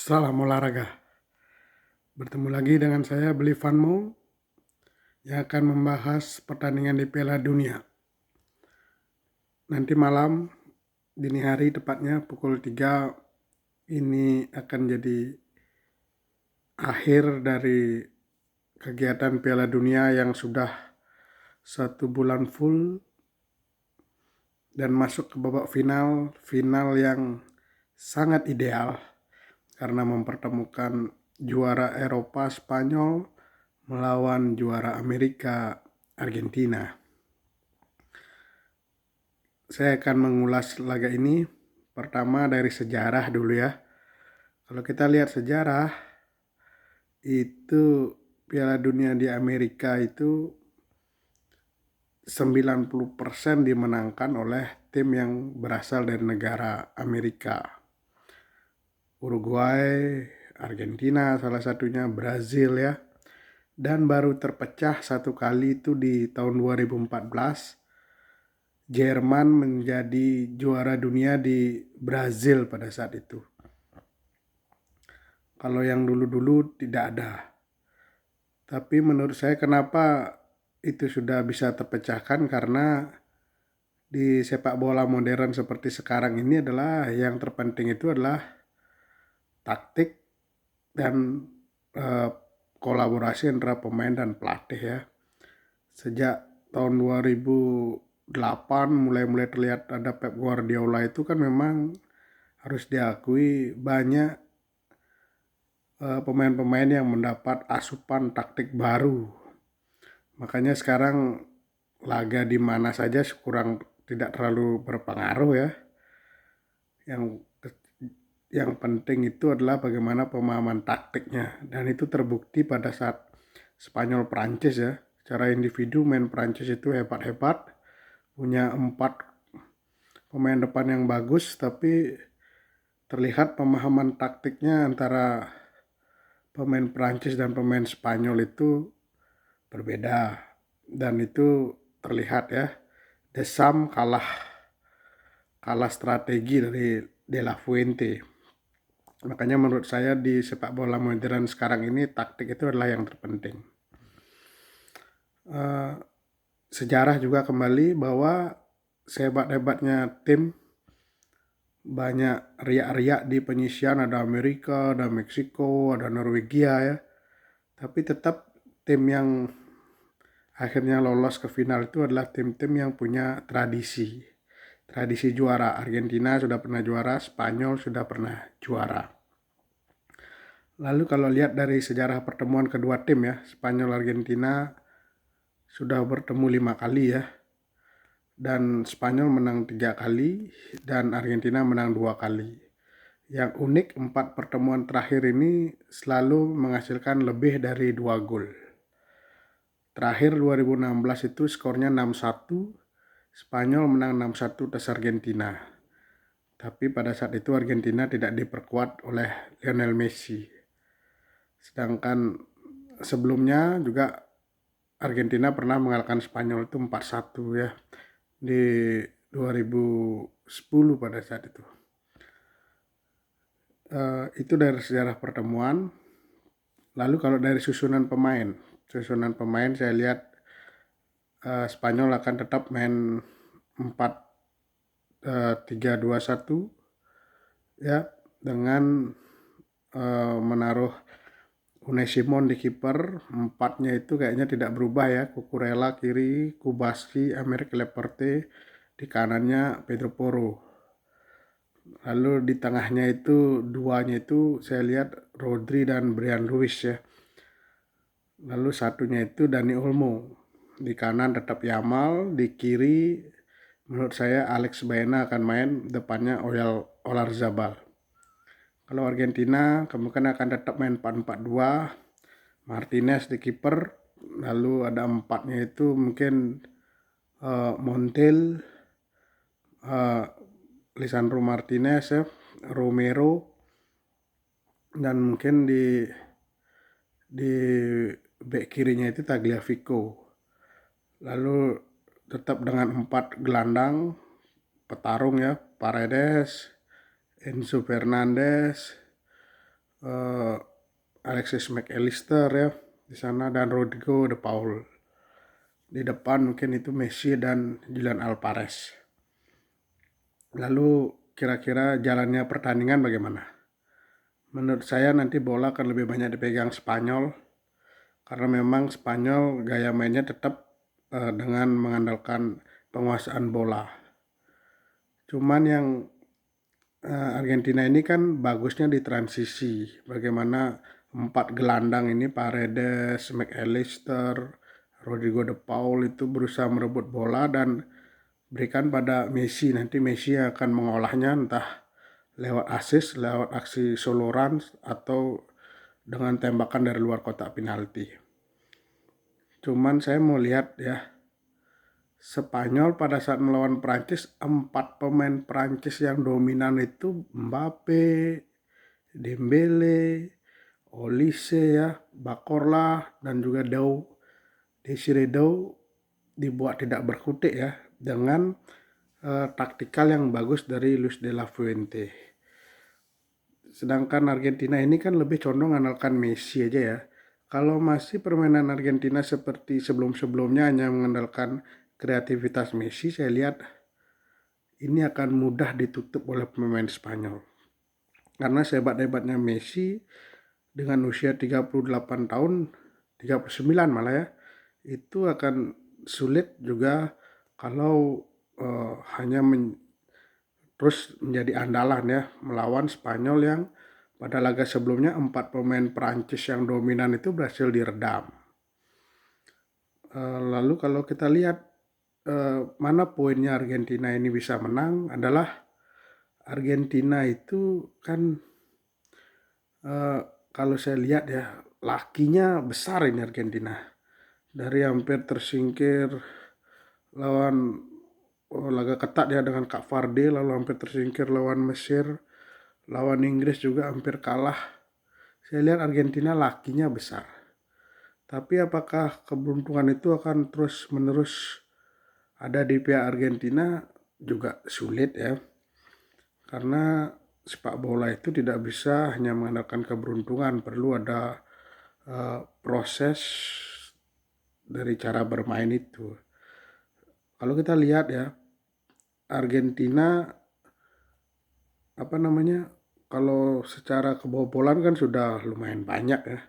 Salam olahraga. Bertemu lagi dengan saya Beli Vanmo yang akan membahas pertandingan di Piala Dunia. Nanti malam, dini hari tepatnya pukul 3, ini akan jadi akhir dari kegiatan Piala Dunia yang sudah 1 bulan full dan masuk ke babak final yang sangat ideal karena mempertemukan juara Eropa Spanyol melawan juara Amerika Argentina. Saya akan mengulas laga ini pertama dari sejarah dulu ya. Kalau kita lihat sejarah, itu Piala Dunia di Amerika itu 90% dimenangkan oleh tim yang berasal dari negara Amerika. Uruguay, Argentina salah satunya, Brazil ya. Dan baru terpecah satu kali itu di tahun 2014. Jerman menjadi juara dunia di Brazil pada saat itu. Kalau yang dulu-dulu tidak ada. Tapi menurut saya kenapa itu sudah bisa terpecahkan, karena di sepak bola modern seperti sekarang ini adalah yang terpenting itu adalah taktik dan kolaborasi antara pemain dan pelatih ya. Sejak tahun 2008 mulai terlihat ada Pep Guardiola, itu kan memang harus diakui banyak pemain-pemain yang mendapat asupan taktik baru. Makanya sekarang laga di mana saja tidak terlalu berpengaruh ya. Yang penting itu adalah bagaimana pemahaman taktiknya, dan itu terbukti pada saat Spanyol Prancis ya. Secara individu main Prancis itu hebat-hebat, punya 4 pemain depan yang bagus, tapi terlihat pemahaman taktiknya antara pemain Prancis dan pemain Spanyol itu berbeda, dan itu terlihat ya. Deschamps kalah strategi dari De La Fuente. Makanya menurut saya di sepak bola modern sekarang ini taktik itu adalah yang terpenting. Sejarah juga kembali bahwa sehebat-hebatnya tim, banyak riak-riak di penyisian, ada Amerika, ada Meksiko, ada Norwegia ya. Tapi tetap tim yang akhirnya lolos ke final itu adalah tim-tim yang punya tradisi juara. Argentina sudah pernah juara, Spanyol sudah pernah juara. Lalu kalau lihat dari sejarah pertemuan kedua tim ya, Spanyol Argentina sudah bertemu 5 kali ya. Dan Spanyol menang 3 kali dan Argentina menang 2 kali. Yang unik, 4 pertemuan terakhir ini selalu menghasilkan lebih dari 2 gol. Terakhir 2016 itu skornya 6-1, Spanyol menang 6-1 atas Argentina. Tapi pada saat itu Argentina tidak diperkuat oleh Lionel Messi. Sedangkan sebelumnya juga Argentina pernah mengalahkan Spanyol itu 4-1 ya di 2010 pada saat itu. Itu dari sejarah pertemuan. Lalu kalau dari susunan pemain saya lihat Spanyol akan tetap main 4-3-2-1 ya, dengan menaruh Unai Simon di kiper. 4-nya itu kayaknya tidak berubah ya. Cucurella kiri, Kubaski, Aymeric Laporte, di kanannya Pedro Porro. Lalu di tengahnya itu 2-nya itu saya lihat Rodri dan Brian Ruiz ya. Lalu 1-nya itu Dani Olmo. Di kanan tetap Yamal, di kiri menurut saya Alex Baena akan main, depannya Oyarzabal. Kalau Argentina kemungkinan akan tetap main 4-4-2, Martinez di kiper, lalu ada 4-nya itu mungkin Montiel, Lisandro Martinez ya, Romero, dan mungkin di bek kirinya itu Tagliafico. Lalu tetap dengan 4 gelandang petarung ya, Paredes, Enzo Fernandez, eh, Alexis McAllister ya di sana, dan Rodrigo De Paul. Di depan mungkin itu Messi dan Julian Alvarez. Lalu kira-kira jalannya pertandingan bagaimana? Menurut saya nanti bola akan lebih banyak dipegang Spanyol, karena memang Spanyol gaya mainnya tetap dengan mengandalkan penguasaan bola. Cuman yang Argentina ini kan bagusnya di transisi, bagaimana 4 gelandang ini, Paredes, McAllister, Rodrigo De Paul itu berusaha merebut bola dan berikan pada Messi. Nanti Messi akan mengolahnya entah lewat assist, lewat aksi solo run, atau dengan tembakan dari luar kotak penalti. Cuman saya mau lihat ya, Spanyol pada saat melawan Prancis, 4 pemain Prancis yang dominan itu Mbappe, Dembele, Olise ya, Bakorla, dan juga Desire Dou dibuat tidak berkutik ya, dengan taktikal yang bagus dari Luis de la Fuente. Sedangkan Argentina ini kan lebih condong mengandalkan Messi aja ya. Kalau masih permainan Argentina seperti sebelum-sebelumnya hanya mengandalkan kreativitas Messi, saya lihat ini akan mudah ditutup oleh pemain Spanyol. Karena sehebat-hebatnya Messi dengan usia 38 tahun, 39 malah ya, itu akan sulit juga kalau hanya terus menjadi andalan ya melawan Spanyol yang pada laga sebelumnya 4 pemain Prancis yang dominan itu berhasil diredam. Lalu kalau kita lihat mana poinnya Argentina ini bisa menang adalah Argentina itu kan kalau saya lihat ya, lakinya besar ini Argentina. Dari hampir tersingkir lawan laga ketat ya dengan Kak Vardy, lalu hampir tersingkir lawan Mesir, lawan Inggris juga hampir kalah. Saya lihat Argentina lakinya besar. Tapi apakah keberuntungan itu akan terus-menerus ada di pihak Argentina, juga sulit ya. Karena sepak bola itu tidak bisa hanya mengandalkan keberuntungan, perlu ada proses dari cara bermain itu. Kalau kita lihat ya, Argentina kalau secara kebobolan kan sudah lumayan banyak ya.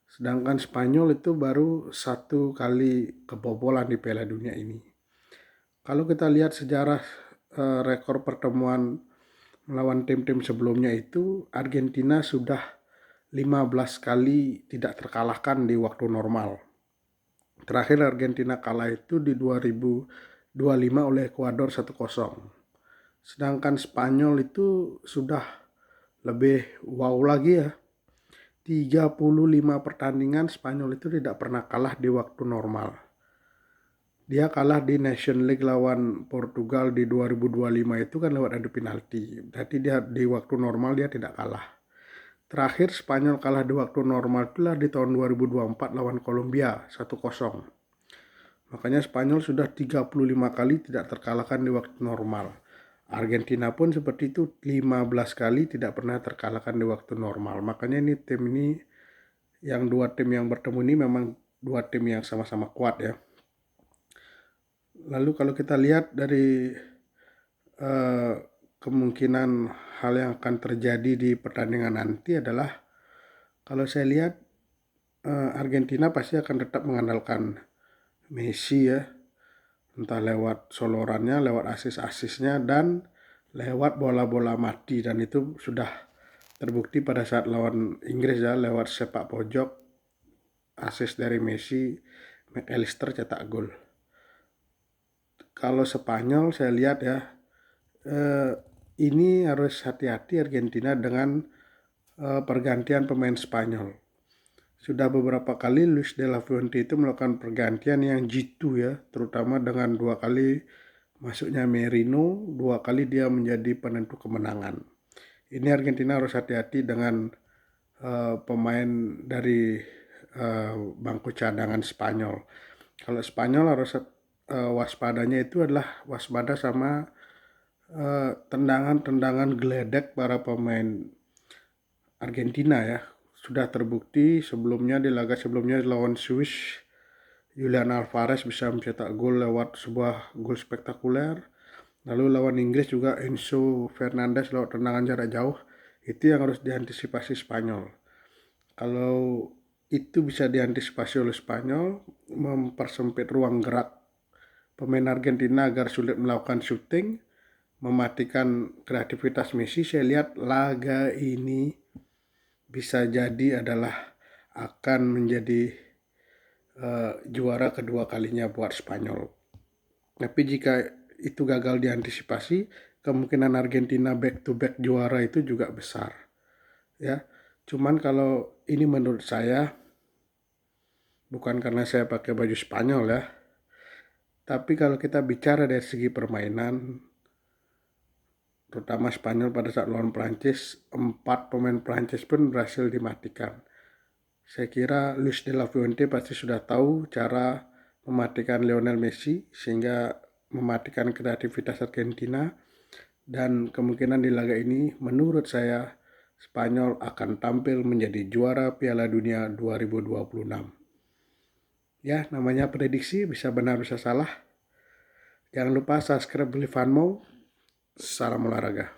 Sedangkan Spanyol itu baru 1 kali kebobolan di Piala Dunia ini. Kalau kita lihat sejarah rekor pertemuan melawan tim-tim sebelumnya itu, Argentina sudah 15 kali tidak terkalahkan di waktu normal. Terakhir Argentina kalah itu di 2025 oleh Ekuador 1-0. Sedangkan Spanyol itu sudah lebih wow lagi ya. 35 pertandingan Spanyol itu tidak pernah kalah di waktu normal. Dia kalah di Nation League lawan Portugal di 2025 itu kan lewat adu penalti. Jadi dia di waktu normal dia tidak kalah. Terakhir Spanyol kalah di waktu normal itulah di tahun 2024 lawan Kolombia 1-0. Makanya Spanyol sudah 35 kali tidak terkalahkan di waktu normal. Argentina pun seperti itu, 15 kali tidak pernah terkalahkan di waktu normal. Makanya ini tim ini, yang 2 tim yang bertemu ini memang 2 tim yang sama-sama kuat ya. Lalu kalau kita lihat dari kemungkinan hal yang akan terjadi di pertandingan nanti adalah, kalau saya lihat Argentina pasti akan tetap mengandalkan Messi ya, entah lewat solorannya, lewat asis-asisnya, dan lewat bola-bola mati. Dan itu sudah terbukti pada saat lawan Inggris ya, lewat sepak pojok, asis dari Messi, McAllister cetak gol. Kalau Spanyol saya lihat ya, ini harus hati-hati Argentina dengan pergantian pemain Spanyol. Sudah beberapa kali Luis de la Fuente itu melakukan pergantian yang jitu ya, terutama dengan 2 kali masuknya Merino, 2 kali dia menjadi penentu kemenangan. Ini Argentina harus hati-hati dengan pemain dari bangku cadangan Spanyol. Kalau Spanyol harus waspadanya itu adalah waspada sama tendangan-tendangan geledek para pemain Argentina ya. Sudah terbukti sebelumnya di laga sebelumnya lawan Swiss, Julian Alvarez bisa mencetak gol lewat sebuah gol spektakuler. Lalu lawan Inggris juga Enzo Fernandez lewat tendangan jarak jauh. Itu yang harus diantisipasi Spanyol. Kalau itu bisa diantisipasi oleh Spanyol, mempersempit ruang gerak pemain Argentina agar sulit melakukan shooting, mematikan kreativitas Messi, saya lihat laga ini bisa jadi adalah akan menjadi juara kedua kalinya buat Spanyol. Tapi jika itu gagal diantisipasi, kemungkinan Argentina back to back juara itu juga besar. Ya, cuman kalau ini menurut saya, bukan karena saya pakai baju Spanyol ya, tapi kalau kita bicara dari segi permainan, terutama Spanyol pada saat lawan Prancis, 4 pemain Prancis pun berhasil dimatikan. Saya kira Luis de la Fuente pasti sudah tahu cara mematikan Lionel Messi sehingga mematikan kreativitas Argentina, dan kemungkinan di laga ini menurut saya Spanyol akan tampil menjadi juara Piala Dunia 2026. Ya, namanya prediksi, bisa benar bisa salah. Jangan lupa subscribe Beli Fanmo. Salam olahraga.